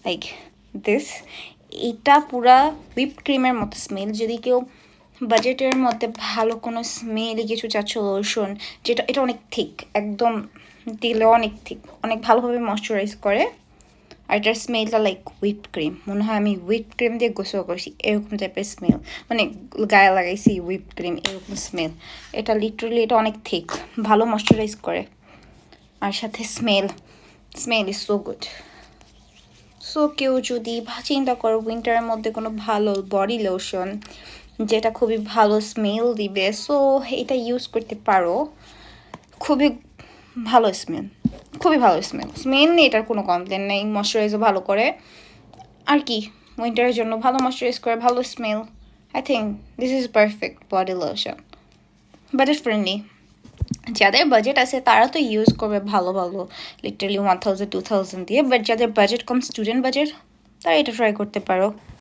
Like this. এটা পুরা whip ক্রিমের মতো স্মেল। যদি কেউ বাজেটের মধ্যে ভালো কোনো স্মেলি কিছু চাচ্ছ, লোশন যেটা, এটা অনেক থিক, একদম দিলে অনেক থিক, অনেক ভালোভাবে ময়শ্চারাইজ করে। আর এটার স্মেলটা লাইক হুইপ ক্রিম, মনে হয় আমি হুইপ ক্রিম দিয়ে গোসল করছি এরকম টাইপের স্মেল, মানে গায়ে লাগাইছি হুইপ ক্রিম এরকম স্মেল। এটা লিটারালি এটা অনেক থিক, ভালো ময়শ্চারাইজ করে। আর সাথে smell is so good. So কেউ যদি চিন্তা করো উইন্টারের মধ্যে কোনো ভালো বডি লোশন যেটা খুবই ভালো স্মেল দিবে, সো এটা ইউজ করতে পারো। খুবই ভালো স্মেল, খুবই ভালো স্মেল নিয়ে এটার কোনো কমপ্লেন নেই। ময়শ্চারাইজও ভালো করে, আর কি উইন্টারের জন্য ভালো ময়শ্চারাইজ করে, ভালো smell. I think this is perfect body lotion, budget friendly. যাদের বাজেট আছে তারা তো ইউজ করবে ভালো ভালো, লিটারালি 1000 2000 দিয়ে। বাট যাদের বাজেট কম, স্টুডেন্ট বাজেট, তারা এটা ট্রাই করতে পারো।